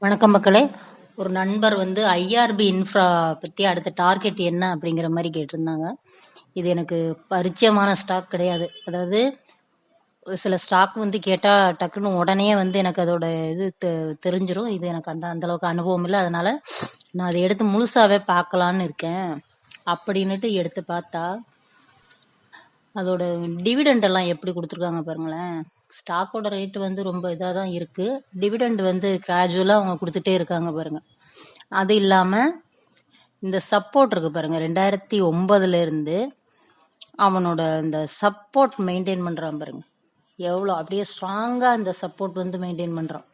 வணக்கம் மக்களே. ஒரு நண்பர் வந்து ஐஆர்பி இன்ஃப்ரா பத்தி அடுத்த டார்கெட் என்ன அப்படிங்கிற மாதிரி கேட்டிருந்தாங்க. இது எனக்கு பரிச்சயமான ஸ்டாக் கிடையாது. அதாவது ஒரு சில ஸ்டாக் வந்து கேட்டா டக்குன்னு உடனே வந்து எனக்கு அதோட இது தெரிஞ்சிரும். இது எனக்கு அந்த அளவுக்கு அனுபவம் இல்லை. அதனால நான் அதை எடுத்து முழுசாவே பார்க்கலான்னு இருக்கேன். அப்படின்னுட்டு எடுத்து பார்த்தா அதோட டிவிடெண்ட் எல்லாம் எப்படி கொடுத்துருக்காங்க பாருங்களேன். ஸ்டாக்கோட ரேட் வந்து ரொம்ப இதாக தான் இருக்கு. டிவிடெண்ட் வந்து கிராஜுவலாக அவங்க கொடுத்துட்டே இருக்காங்க பாருங்க. அது இல்லாம இந்த சப்போர்ட் இருக்கு பாருங்க. 2009 இருந்து அவனோட இந்த சப்போர்ட் மெயின்டைன் பண்றான் பாருங்க. எவ்வளோ அப்படியே ஸ்ட்ராங்கா இந்த சப்போர்ட் வந்து மெயின்டைன் பண்றான்.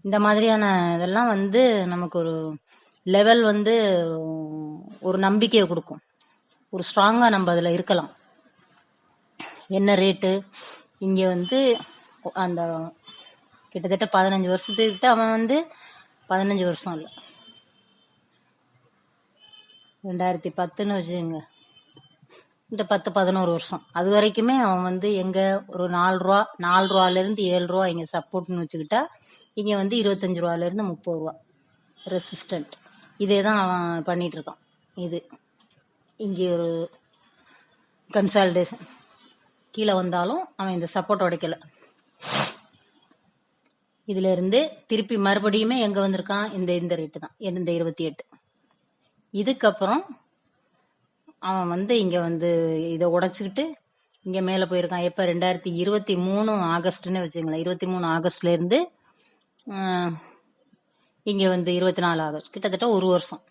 இந்த மாதிரியான இதெல்லாம் வந்து நமக்கு ஒரு லெவல் வந்து ஒரு நம்பிக்கையை கொடுக்கும். ஒரு ஸ்ட்ராங்கா நம்ம அதில் இருக்கலாம். என்ன ரேட்டு இங்கே வந்து அந்த கிட்டத்தட்ட 15 வருஷத்துக்கிட்ட அவன் வந்து 15 வருஷம் இல்லை, 2010ன்னு வச்சுக்கோங்க, இந்த 10-11 வருஷம் அது வரைக்குமே அவன் வந்து எங்க ஒரு 4 ரூபாலேருந்து 7 ரூபா இங்கே சப்போர்ட்னு வச்சுக்கிட்டா இங்கே வந்து 25 ரூபாலேருந்து 30 ரூபா ரெசிஸ்டன்ட். இதே தான் அவன் பண்ணிட்டு இருக்கான். இது இங்கே ஒரு கன்சால்டேஷன் கீழே வந்தாலும் அவன் இந்த சப்போர்ட் உடைக்கல. இதுல இருந்து திருப்பி மறுபடியுமே எங்க வந்திருக்கான், இந்த ரேட்டு தான், இந்த 28. இதுக்கப்புறம் அவன் வந்து இங்க வந்து இதை உடைச்சுக்கிட்டு இங்க மேல போயிருக்கான். எப்ப 2023 ஆகஸ்ட்னு வச்சுங்களேன். 23 ஆகஸ்ட்ல இருந்து இங்க வந்து 24 ஆகஸ்ட், கிட்டத்தட்ட ஒரு வருஷம்.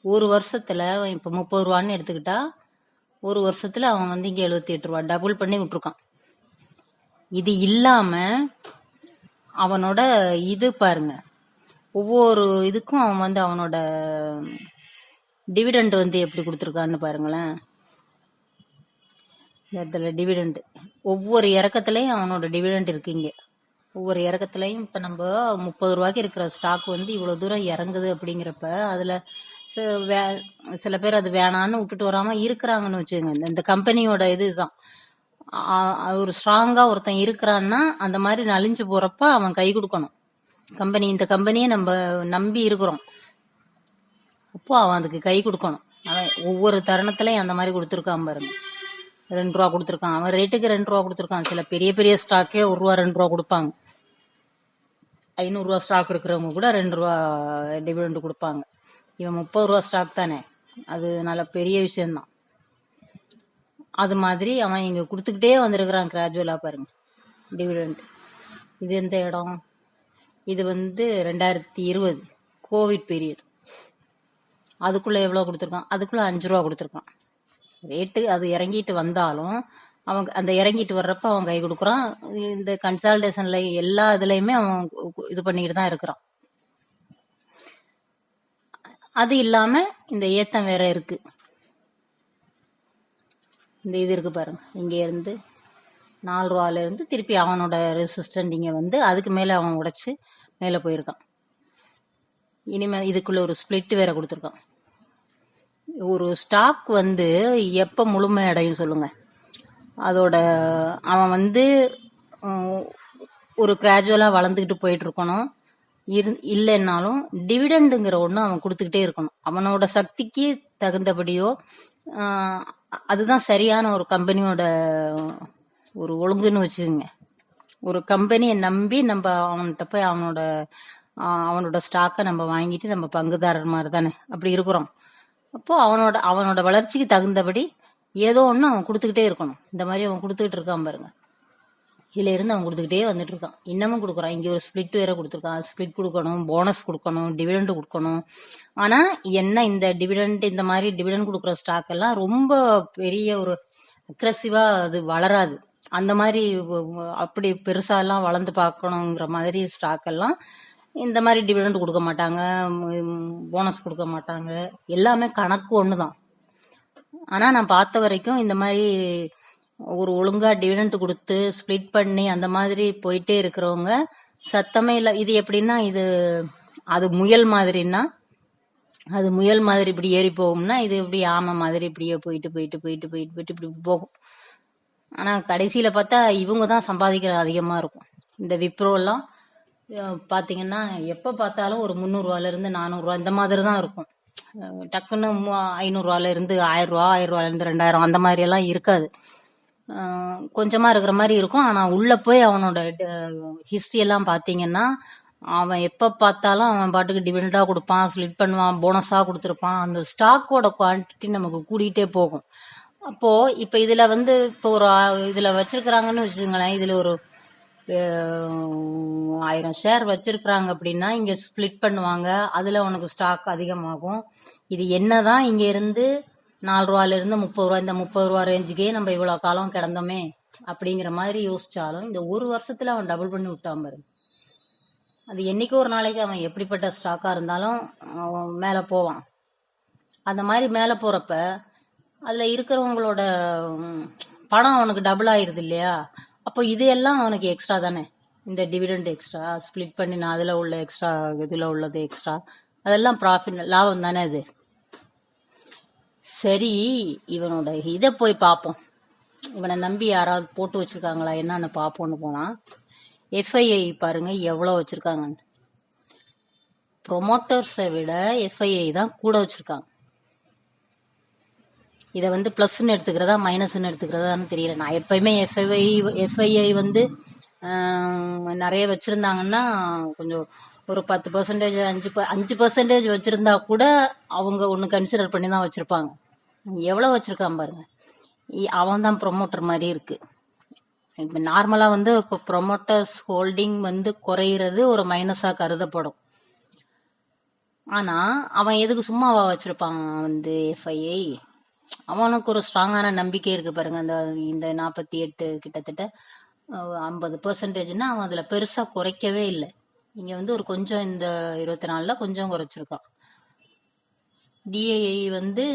ஒரு வருஷத்துல இப்ப 30 ரூபான்னு எடுத்துக்கிட்டா ஒரு வருஷத்துல அவன் வந்து இங்க 78 ரூபா டபுள் பண்ணி விட்டுருக்கான். இது இல்லாம அவனோட இது பாருங்க, ஒவ்வொரு இதுக்கும் அவன் வந்து அவனோட டிவிடெண்ட் வந்து எப்படி கொடுத்துருக்கான்னு பாருங்களேன். இடத்துல டிவிடெண்ட் ஒவ்வொரு இறக்கத்துலயும் அவனோட டிவிடெண்ட் இருக்கு. இங்க ஒவ்வொரு இறக்கத்துலயும் இப்ப நம்ம 30 ரூபாய்க்கு இருக்கிற ஸ்டாக் வந்து இவ்வளவு தூரம் இறங்குது அப்படிங்கிறப்ப அதுல சில பேர் அது வேணான்னு விட்டுட்டு வராம இருக்கிறாங்கன்னு வச்சுக்கோங்க. இந்த கம்பெனியோட இதுதான், ஒரு ஸ்ட்ராங்கா ஒருத்தன் இருக்கிறான்னா அந்த மாதிரி நலிஞ்சு போறப்ப அவன் கை கொடுக்கணும். இந்த கம்பெனியை நம்ம நம்பி இருக்கிறோம், அப்போ அவன் அதுக்கு கை கொடுக்கணும். அவன் ஒவ்வொரு தருணத்திலையும் அந்த மாதிரி கொடுத்துருக்கான் பாருங்க. 2 ரூபா கொடுத்துருக்கான். அவன் ரேட்டுக்கு 2 ரூபா கொடுத்துருக்கான். சில பெரிய பெரிய ஸ்டாக்கே 1 ரூபா 2 ரூபா கொடுப்பாங்க. 500 ரூபா ஸ்டாக் இருக்கிறவங்க கூட 2 ரூபா டிவிடெண்ட் கொடுப்பாங்க. இவன் 30 ரூபா ஸ்டாக் தானே, அது நல்ல பெரிய விஷயம்தான். அது மாதிரி அவன் இங்க கொடுத்துக்கிட்டே வந்திருக்கிறான் கிராஜுவலா பாருங்க டிவிடெண்ட். இது எந்த இடம், இது வந்து 2020 கோவிட் பீரியட். அதுக்குள்ள எவ்வளவு கொடுத்துருக்கான், அதுக்குள்ள 5 ரூபா கொடுத்துருக்கான். ரேட்டு அது இறங்கிட்டு வந்தாலும் அவங்க அந்த இறங்கிட்டு வர்றப்ப அவன் கை கொடுக்குறான். இந்த கன்சால்டேஷன்ல எல்லா இதுலயுமே அவன் இது பண்ணிக்கிட்டு தான் இருக்கிறான். அது இல்லாம இந்த ஏத்தம் வேற இருக்கு. இந்த இது இருக்கு பாருங்க. இங்க இருந்து 4 ரூபால இருந்து திருப்பி அவனோட ரெசிஸ்டன்ட் இங்க வந்து அதுக்கு மேல அவன் உடைச்சு மேல போயிருக்கான். இனிமே இதுக்குள்ள ஒரு ஸ்பிளிட் வேற கொடுத்துருக்கான். ஒரு ஸ்டாக் வந்து எப்ப முழுமை அடையும் சொல்லுங்க. அதோட அவன் வந்து ஒரு கிராஜுவலா வளர்ந்துக்கிட்டு போயிட்டு இருக்கணும். இல்லைன்னாலும் டிவிடெண்டுங்கிற ஒண்ணு அவன் கொடுத்துக்கிட்டே இருக்கணும். அவனோட சக்திக்கு தகுந்தபடியோ அதுதான் சரியான ஒரு கம்பெனியோட ஒரு ஒழுங்குன்னு வச்சுக்கோங்க. ஒரு கம்பெனியை நம்பி நம்ம அவன்கிட்ட போய் அவனோட ஸ்டாக்கை நம்ம வாங்கிட்டு நம்ம பங்குதாரர் மாதிரி தானே அப்படி இருக்கிறோம். அப்போ அவனோட வளர்ச்சிக்கு தகுந்தபடி ஏதோ ஒண்ணு அவன் கொடுத்துக்கிட்டே இருக்கணும். இந்த மாதிரி அவன் கொடுத்துக்கிட்டு இருக்கான் பாருங்க. இதுல இருந்து அவன் கொடுத்துக்கிட்டே வந்துட்டு இருக்கான். இன்னமும் கொடுக்குறான். இங்க ஒரு ஸ்பிளிட் வேற கொடுத்துருக்கான். ஸ்பிளிட் கொடுக்கணும், போனஸ் கொடுக்கணும், டிவிடெண்ட் கொடுக்கணும். ஆனா என்ன, இந்த டிவிடெண்ட் இந்த மாதிரி டிவிடெண்ட் கொடுக்குற ஸ்டாக் எல்லாம் ரொம்ப பெரிய ஒரு அக்ரெசிவா அது வளராது. அந்த மாதிரி அப்படி பெருசா எல்லாம் வளர்ந்து பார்க்கணுங்கிற மாதிரி ஸ்டாக் எல்லாம் இந்த மாதிரி டிவிடெண்ட் கொடுக்க மாட்டாங்க, போனஸ் கொடுக்க மாட்டாங்க. எல்லாமே கணக்கு ஒண்ணுதான். ஆனா நான் பார்த்த வரைக்கும் இந்த மாதிரி ஒரு ஒழுங்கா டிவிடெண்ட் கொடுத்து ஸ்பிளிட் பண்ணி அந்த மாதிரி போயிட்டே இருக்கிறவங்க சத்தமே இல்லை. இது எப்படின்னா, அது முயல் மாதிரின்னா, அது முயல் மாதிரி இப்படி ஏறி போகும்னா, இது இப்படி ஆமை மாதிரி இப்படியே போயிட்டு போயிட்டு போயிட்டு போயிட்டு போயிட்டு இப்படி போகும். ஆனா கடைசியில பார்த்தா இவங்க தான் சம்பாதிக்கிறது அதிகமா இருக்கும். இந்த விப்ரோ எல்லாம் பாத்தீங்கன்னா எப்ப பார்த்தாலும் ஒரு 300 இருந்து 400 இந்த மாதிரி தான் இருக்கும். டக்குன்னு 500 இருந்து 1000, 1000 இருந்து 2000 அந்த மாதிரி எல்லாம் இருக்காது. கொஞ்சமா இருக்கிற மாதிரி இருக்கும். ஆனா உள்ள போய் அவனோட ஹிஸ்டரி எல்லாம் பாத்தீங்கன்னா, அவன் எப்ப பார்த்தாலும் அவன் பாட்டுக்கு டிவிடெண்டா கொடுப்பான், ஸ்ப்ளிட் பண்ணுவான், போனஸா கொடுத்துருப்பான். அந்த ஸ்டாக்கோட குவான்டிட்டி நமக்கு கூடிட்டே போகும். அப்போ இப்ப இதுல வந்து இப்போ ஒரு இதுல வச்சிருக்கிறாங்கன்னு வச்சுங்களேன், இதுல ஒரு 1000 ஷேர் வச்சிருக்கிறாங்க அப்படின்னா இங்க ஸ்பிளிட் பண்ணுவாங்க, அதுல உனக்கு ஸ்டாக் அதிகமாகும். இது என்னதான் இங்க இருந்து 4 ரூபாயில இருந்து 30 ரூபாய், இந்த 30 ரூபா ரேஞ்சுக்கே நம்ம இவ்வளவு காலம் கிடந்தோமே அப்படிங்கிற மாதிரி யோசிச்சாலும் இந்த ஒரு வருஷத்துல அவன் டபுள் பண்ணி விட்டான் பாரு. அது என்னைக்கு ஒரு நாளைக்கு அவன் எப்படிப்பட்ட ஸ்டாக்கா இருந்தாலும் அவன் மேல போவான். அந்த மாதிரி மேல போறப்ப அதுல இருக்கிறவங்களோட பணம் அவனுக்கு டபுள் ஆயிருது இல்லையா? அப்போ இது எல்லாம் அவனுக்கு எக்ஸ்ட்ரா தானே. இந்த டிவிடெண்ட் எக்ஸ்ட்ரா, ஸ்பிளிட் பண்ணி நான் அதுல உள்ள எக்ஸ்ட்ரா, இதுல உள்ளது எக்ஸ்ட்ரா, அதெல்லாம் ப்ராஃபிட், லாபம் தானே அது. சரி, இவனோட இதை போய் பார்ப்போம். இவனை நம்பி யாராவது போட்டு வச்சிருக்காங்களா என்னன்னு பார்ப்போம்னு போனா, எஃப்ஐஐ பாருங்க எவ்வளவு வச்சிருக்காங்கன்னு. ப்ரொமோட்டர்ஸை விட எஃப்ஐஐ தான் கூட வச்சிருக்காங்க. இதை வந்து பிளஸ்ன்னு எடுத்துக்கிறதா மைனஸ்ன்னு எடுத்துக்கிறதான்னு தெரியல. நான் எப்பயுமே எஃப்ஐஐ வந்து நிறைய வச்சிருந்தாங்கன்னா கொஞ்சம் ஒரு 10%, 5% வச்சிருந்தா கூட அவங்க ஒன்று கன்சிடர் பண்ணி தான் வச்சிருப்பாங்க. எவ்வளவு வச்சிருக்கான் பாருங்க. அவன் தான் ப்ரொமோட்டர் மாதிரி இருக்கு. இப்ப நார்மலா வந்து இப்போ ப்ரொமோட்டர்ஸ் ஹோல்டிங் வந்து குறையிறது ஒரு மைனஸா கருதப்படும். ஆனா அவன் எதுக்கு சும்மாவா வச்சிருப்பான் வந்து எஃப்ஐஐ? அவனுக்கு ஒரு ஸ்ட்ராங்கான நம்பிக்கை இருக்கு பாருங்க. இந்த 48 கிட்டத்தட்ட 50%ன்னா அவன் அதுல பெருசா குறைக்கவே இல்லை. இங்க வந்து ஒரு கொஞ்சம் இந்த 24ல கொஞ்சம் குறைச்சிருக்கான். டிஐஐ வந்து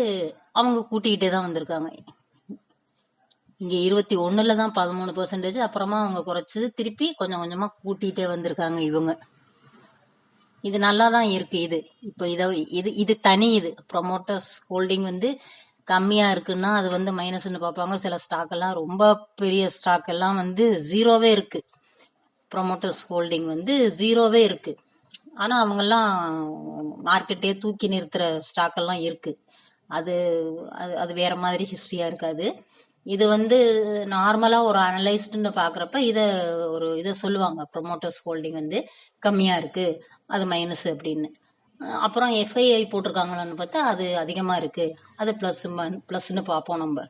அவங்க கூட்டிகிட்டே தான் வந்திருக்காங்க. இங்க 21ல தான் 13%, அப்புறமா அவங்க குறைச்சது திருப்பி கொஞ்சம் கொஞ்சமா கூட்டிகிட்டே வந்திருக்காங்க இவங்க. இது நல்லா தான் இருக்கு. இப்போ இது தனி. இது ப்ரொமோட்டர்ஸ் ஹோல்டிங் வந்து கம்மியா இருக்குன்னா அது வந்து மைனஸ்ன்னு பார்ப்பாங்க. சில ஸ்டாக் எல்லாம் ரொம்ப பெரிய ஸ்டாக் எல்லாம் வந்து ஜீரோவே இருக்கு. ப்ரொமோட்டர்ஸ் ஹோல்டிங் வந்து ஜீரோவே இருக்கு. ஆனா அவங்க எல்லாம் மார்க்கெட்டே தூக்கி நிறுத்துற ஸ்டாக் எல்லாம் இருக்கு. அது அது வேற மாதிரி ஹிஸ்டரியா இருக்காது. இது வந்து நார்மலா ஒரு அனலைஸ்டுன்னு பாக்குறப்ப இதை சொல்லுவாங்க, ப்ரொமோட்டர்ஸ் ஹோல்டிங் வந்து கம்மியா இருக்கு, அது மைனஸ் அப்படின்னு. அப்புறம் எஃப்ஐஐ போட்டிருக்காங்களான்னு பார்த்தா அது அதிகமா இருக்கு, அது பிளஸ்ன்னு பார்ப்போம். நம்ம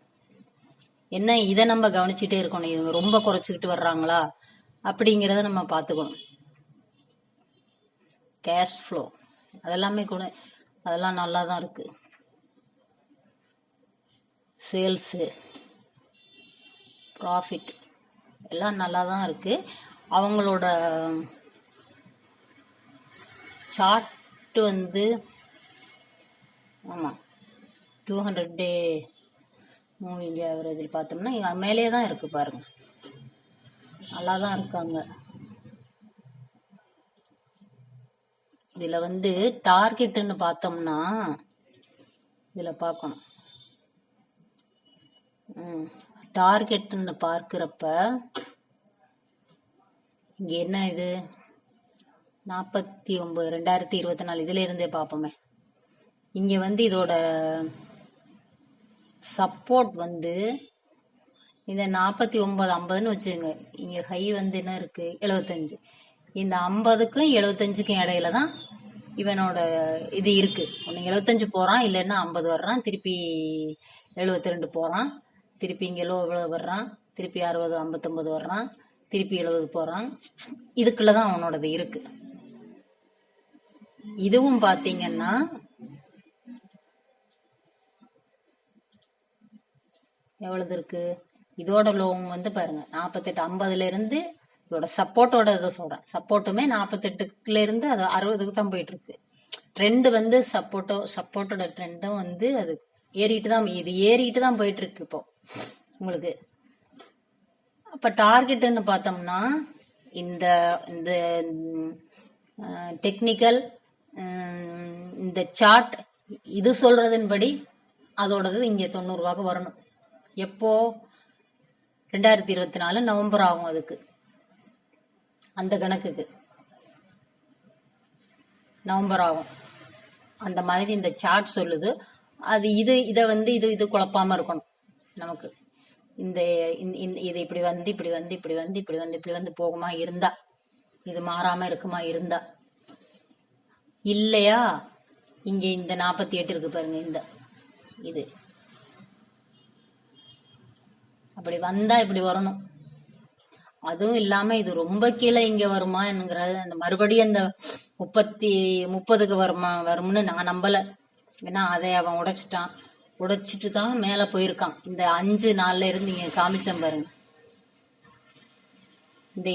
என்ன இதை நம்ம கவனிச்சுட்டே இருக்கணும். இவங்க ரொம்ப குறைச்சிக்கிட்டு வர்றாங்களா அப்படிங்கிறத நம்ம பார்த்துக்கணும். கேஷ் ஃப்ளோ அதெல்லாமே கூட அதெல்லாம் நல்லா தான் இருக்கு. சேல்ஸு, ப்ராஃபிட் எல்லாம் நல்லா தான் இருக்கு. அவங்களோட சார்ட் வந்து ஆமாம் 200 டே மூவிங் ஆவரேஜில் பார்த்தோம்னா மேலே தான் இருக்கு பாருங்க. நல்லா தான் இருக்காங்க. இதுல வந்து டார்கெட்னு பார்த்தோம்னா இதுல பார்க்கணும். டார்கெட்னு பார்க்கிறப்ப இங்க என்ன இது 49 2024 இதுல இருந்தே பார்ப்போமே. இங்க வந்து இதோட சப்போர்ட் வந்து இந்த 49 50ன்னு வச்சுங்க. இங்க ஹை வந்து என்ன இருக்கு 75. இந்த 50க்கும் 75க்கும் இடையில தான் இவனோட இது இருக்கு. ஒன்னு 75 போறான், இல்லைன்னா 50 வர்றான், திருப்பி 72 போறான், திருப்பி இங்க லோ இவ்வளவு வர்றான், திருப்பி 60 59 வர்றான், திருப்பி 70 போறான். இதுக்குள்ளதான் அவனோடது இருக்கு. இதுவும் பாத்தீங்கன்னா எவ்வளவு இருக்கு. இதோட லோவும் வந்து பாருங்க 48 50ல இருந்து இதோட சப்போர்ட்டோட இதை சொல்றேன். சப்போர்ட்டுமே 48ல இருந்து அது 60க்கு தான் போயிட்டு இருக்கு. ட்ரெண்ட் வந்து சப்போர்ட்டோட ட்ரெண்டும் வந்து அது ஏறிட்டு தான் போயிட்டு இருக்கு இப்போ உங்களுக்கு. அப்ப டார்கெட்னு பார்த்தோம்னா இந்த இந்த டெக்னிக்கல் இந்த சார்ட் இது சொல்றதன்படி அதோடது இங்க 90 ரூபாய்க்கு வரணும். எப்போ 2024 நவம்பர் ஆகும் அதுக்கு, அந்த கணக்குக்கு. நவம்பர் ஆகும். அந்த மாதிரி இந்த சார்ட் சொல்லுது. அது இதை வந்து இது குழப்பாம இருக்கணும் நமக்கு. இந்த இது இப்படி வந்து இப்படி வந்து இப்படி வந்து இப்படி வந்து இப்படி வந்து போகுமா இருந்தா, இது மாறாம இருக்குமா இருந்தா, இல்லையா இங்க இந்த 48 இருக்கு பாருங்க, இந்த இது அப்படி வந்தா இப்படி வரணும். அதுவும் இல்லாம இது ரொம்ப கீழே இங்க வருமா என்கிறது, அந்த மறுபடியும் அந்த 30க்கு வரும்னு நான் நம்பல. ஏன்னா அதை அவன் உடைச்சிட்டு தான் மேல போயிருக்கான். இந்த 5 நாள்ல இருந்து இங்க காமிச்சம் பாருங்க, இந்த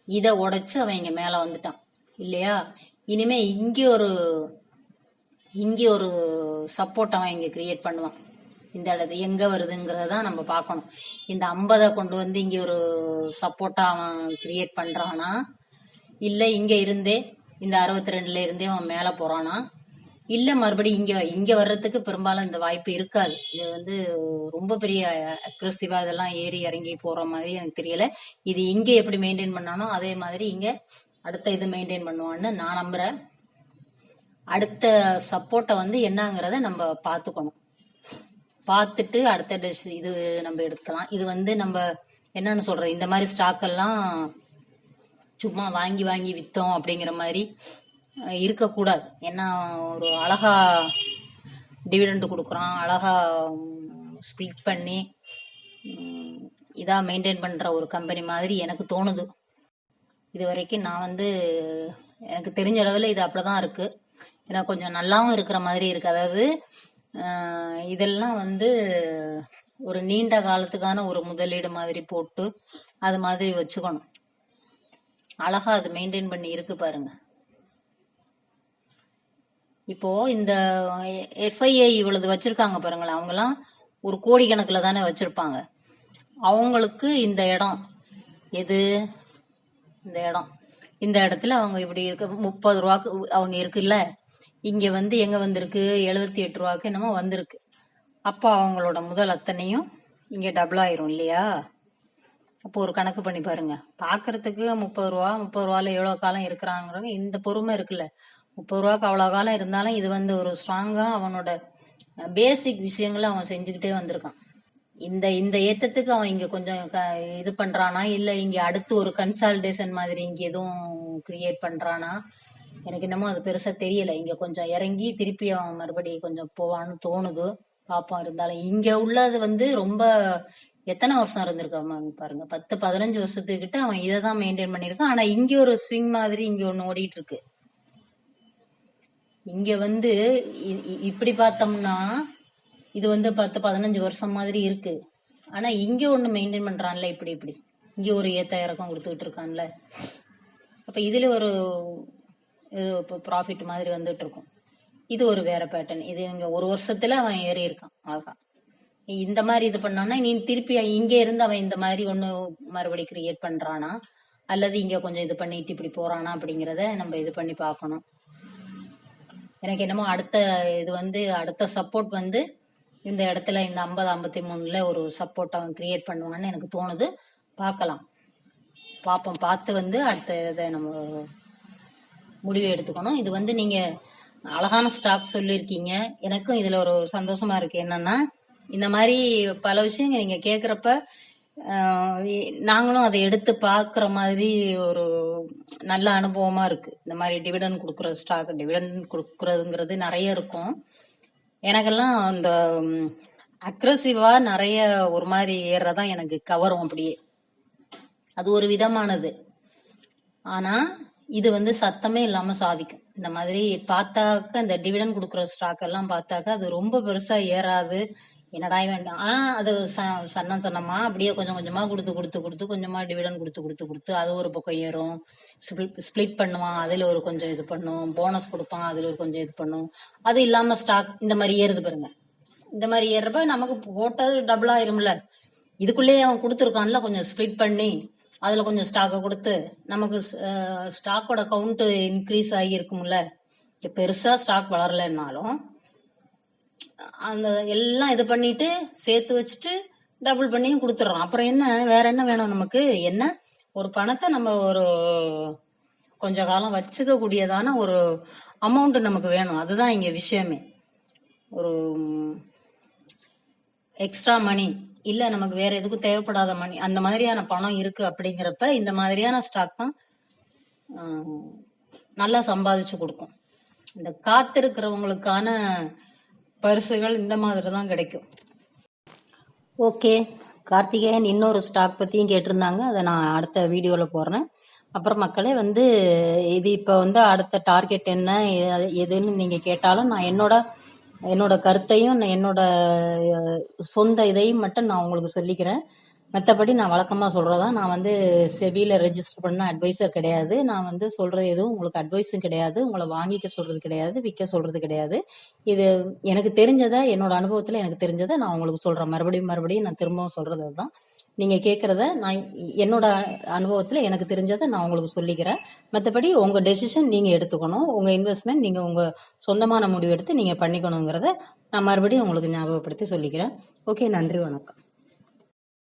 இதை உடைச்சு அவன் இங்க மேல வந்துட்டான் இல்லையா. இனிமே இங்க ஒரு சப்போர்ட் அவன் இங்க கிரியேட் பண்ணுவான். இந்த இடத்து எங்க வருதுங்கிறத நம்ம பார்க்கணும். இந்த 50 கொண்டு வந்து இங்க ஒரு சப்போர்ட்டா அவன் கிரியேட் பண்றானா, இல்ல இங்க இருந்தே இந்த 62ல இருந்தே அவன் மேல போறானா, இல்ல மறுபடியும் இங்க வர்றதுக்கு பெரும்பாலும் இந்த வாய்ப்பு இருக்காது. இது வந்து ரொம்ப பெரிய அக்ரெசிவா இதெல்லாம் ஏறி இறங்கி போற மாதிரி எனக்கு தெரியல. இது இங்க எப்படி மெயின்டைன் பண்ணானோ அதே மாதிரி இங்க அடுத்த இது மெயின்டைன் பண்ணுவான்னு நான் நம்புறேன். அடுத்த சப்போர்ட்டை வந்து என்னங்கிறத நம்ம பார்த்துக்கணும். பார்த்துட்டு அடுத்த இது நம்ம எடுக்கலாம். இது வந்து நம்ம என்னன்னு சொல்றது, இந்த மாதிரி ஸ்டாக் எல்லாம் சும்மா வாங்கி வித்தோம் அப்படிங்கிற மாதிரி இருக்கக்கூடாது. ஏன்னா ஒரு அழகா டிவிடெண்ட் கொடுக்குறான், அழகா ஸ்பிளிட் பண்ணி இதா மெயின்டைன் பண்ற ஒரு கம்பெனி மாதிரி எனக்கு தோணுது. இது வரைக்கும் நான் வந்து எனக்கு தெரிஞ்ச அளவில் இது அப்படிதான் இருக்கு. ஏன்னா கொஞ்சம் நல்லாவும் இருக்கிற மாதிரி இருக்கு. அதாவது இதெல்லாம் வந்து ஒரு நீண்ட காலத்துக்கான ஒரு முதலீடு மாதிரி போட்டு அது மாதிரி வச்சுக்கணும். அழகா அது மெயின்டைன் பண்ணி இருக்கு பாருங்க. இப்போ இந்த எஃப்ஐஐ இவ்வளவு வச்சிருக்காங்க பாருங்களேன், அவங்கலாம் ஒரு கோடி கணக்குல தானே வச்சிருப்பாங்க. அவங்களுக்கு இந்த இடம் எது, இந்த இடத்துல அவங்க இப்படி இருக்க 30 ரூபாய்க்கு அவங்க இருக்குல்ல, இங்க வந்து எங்க வந்திருக்கு 78 ரூபாய்க்கு என்னமோ வந்திருக்கு. அப்போ அவங்களோட முதல் அத்தனையும் இங்க டபுள் ஆயிரும் இல்லையா. அப்போ ஒரு கணக்கு பண்ணி பாருங்க. பாக்குறதுக்கு 30 ரூபால எவ்வளவு காலம் இருக்கிறாங்க, இந்த பொறுமை இருக்குல்ல. 30 ரூபாய்க்கு அவ்வளவு காலம் இருந்தாலும் இது வந்து ஒரு ஸ்ட்ராங்கா அவனோட பேசிக் விஷயங்களை அவன் செஞ்சுக்கிட்டே வந்திருக்கான். இந்த ஏத்தத்துக்கு அவன் இங்க கொஞ்சம் இது பண்றானா, இல்ல இங்க அடுத்து ஒரு கன்சால்டேஷன் மாதிரி இங்க எதுவும் கிரியேட் பண்றானா, எனக்கு என்னமோ அது பெருசா தெரியல. இங்க கொஞ்சம் இறங்கி திருப்பி அவன் மறுபடியும் கொஞ்சம் போவான்னு தோணுது. பாப்போம். இருந்தாலும் இங்க உள்ளது வந்து ரொம்ப எத்தனை வருஷம் இருந்திருக்கான் பாருங்க, 10-15 வருஷத்துக்கிட்ட அவன் இதை தான் மெயின்டைன் பண்ணிருக்கான். ஆனா இங்க ஒரு ஸ்விங் மாதிரி இங்க ஒண்ணு ஓடிட்டு இருக்கு. இங்க வந்து இப்படி பார்த்தோம்னா இது வந்து 10-15 வருஷம் மாதிரி இருக்கு. ஆனா இங்க ஒண்ணு மெயின்டைன் பண்றான்ல, இப்படி இங்க ஒரு ஏத்த இறக்கம் கொடுத்துக்கிட்டு இருக்கான்ல. அப்ப இதுல ஒரு ப்ராஃபிட் மாதிரி வந்துட்டு இருக்கும். இது ஒரு வேற பேட்டர்ன். இது இங்க ஒரு வருஷத்துல அவன் ஏறி இருக்கான். அழகா இந்த மாதிரி இது பண்ணானா, நீ திருப்பி இங்க இருந்து அவன் இந்த மாதிரி ஒண்ணு மறுபடியும் கிரியேட் பண்றானா, அல்லது இங்க கொஞ்சம் இது பண்ணிட்டு இப்படி போறானா அப்படிங்கிறத நம்ம இது பண்ணி பார்க்கணும். எனக்கு என்னமோ அடுத்த சப்போர்ட் வந்து இந்த இடத்துல இந்த 50-53ல ஒரு சப்போர்ட் அவன் கிரியேட் பண்ணுவான்னு எனக்கு தோணுது. பார்க்கலாம், பார்ப்போம். பார்த்து வந்து அடுத்த இதை நம்ம முடிவு எடுத்துக்கணும். இது வந்து நீங்க அழகான ஸ்டாக் சொல்லியிருக்கீங்க. எனக்கும் இதுல ஒரு சந்தோஷமா இருக்கு. என்னன்னா, இந்த மாதிரி பல விஷயங்கள் நீங்க கேக்குறப்ப நாங்களும் அதை எடுத்து பாக்குற மாதிரி ஒரு நல்ல அனுபவமா இருக்கு. இந்த மாதிரி டிவிடன் கொடுக்குற ஸ்டாக், டிவிடன் கொடுக்கறதுங்கிறது நிறைய இருக்கும். எனக்கெல்லாம் அந்த அக்ரெசிவா நிறைய ஒரு மாதிரி ஏறதான் எனக்கு கவரும் அப்படியே. அது ஒரு விதமானது. ஆனா இது வந்து சத்தமே இல்லாம சாதிக்கும். இந்த மாதிரி பார்த்தாக்க இந்த டிவிடன் கொடுக்குற ஸ்டாக் எல்லாம் பார்த்தாக்க அது ரொம்ப பெருசா ஏறாது. என்னடா வேண்டாம். அது சன்னமா அப்படியே கொஞ்சம் கொஞ்சமா கொடுத்து கொஞ்சமா டிவிடன் கொடுத்து அது ஒரு பக்கம் ஏறும். ஸ்பிளிட் பண்ணுவான், அதுல ஒரு கொஞ்சம் இது பண்ணும். போனஸ் கொடுப்பான், அதுல ஒரு கொஞ்சம் இது பண்ணும். அது இல்லாம ஸ்டாக் இந்த மாதிரி ஏறுது பாருங்க. இந்த மாதிரி ஏறுறப்ப நமக்கு போட்டது டபுள் ஆயிரும்ல. இதுக்குள்ளேயே அவன் கொடுத்துருக்கான்ல, கொஞ்சம் ஸ்பிளிட் பண்ணி அதுல கொஞ்சம் ஸ்டாக்கை கொடுத்து நமக்கு ஸ்டாக்கோட கவுண்ட் இன்க்ரீஸ் ஆகி இருக்கும்ல. பெருசா ஸ்டாக் வளரலன்னாலும் அந்த எல்லாம் இது பண்ணிட்டு சேர்த்து வச்சுட்டு டபுள் பண்ணியும் கொடுத்துடுறோம். அப்புறம் என்ன, வேற என்ன வேணும் நமக்கு? என்ன ஒரு பணத்தை நம்ம ஒரு கொஞ்ச காலம் வச்சுக்க கூடியதான ஒரு அமௌண்ட் நமக்கு வேணும். அதுதான் இங்க விஷயமே. ஒரு எக்ஸ்ட்ரா மணி இல்ல நமக்கு வேற எதுக்கும் தேவைப்படாத மணி அந்த மாதிரியான பணம் இருக்கு அப்படிங்கிறப்ப இந்த மாதிரியான ஸ்டாக் தான் நல்லா சம்பாதிச்சு கொடுக்கும். இந்த காத்திருக்கிறவங்களுக்கான பரிசுகள் இந்த மாதிரி தான் கிடைக்கும். ஓகே, கார்த்திகேயன் இன்னொரு ஸ்டாக் பத்தியும் கேட்டிருந்தாங்க. அதை நான் அடுத்த வீடியோல போடுறேன். அப்புறம் மக்களே இது இப்ப அடுத்த டார்கெட் என்ன எதுன்னு நீங்க கேட்டாலும் நான் என்னோட கருத்தையும் என்னோட சொந்த இதையும் மட்டும் நான் உங்களுக்கு சொல்லிக்கிறேன். மற்றபடி நான் வழக்கமா சொல்றதா, நான் செபியில ரெஜிஸ்டர் பண்ண அட்வைசர் கிடையாது. நான் சொல்றது எதுவும் உங்களுக்கு அட்வைஸும் கிடையாது. உங்களை வாங்கிக்க சொல்றது கிடையாது, விற்க சொல்றது கிடையாது. இது எனக்கு தெரிஞ்சதை, என்னோட அனுபவத்துல எனக்கு தெரிஞ்சதை நான் உங்களுக்கு சொல்றேன். மறுபடியும் நான் திரும்பவும் சொல்றது அதுதான். நீங்க கேட்கறத நான் என்னோட அனுபவத்துல எனக்கு தெரிஞ்சதை நான் உங்களுக்கு சொல்லிக்கிறேன். மற்றபடி உங்க டெசிஷன் நீங்க எடுத்துக்கணும். உங்க இன்வெஸ்ட்மெண்ட் நீங்க உங்க சொந்தமான முடிவு எடுத்து நீங்க பண்ணிக்கணுங்கிறத நான் மறுபடியும் உங்களுக்கு ஞாபகப்படுத்தி சொல்லிக்கிறேன். ஓகே, நன்றி, வணக்கம்.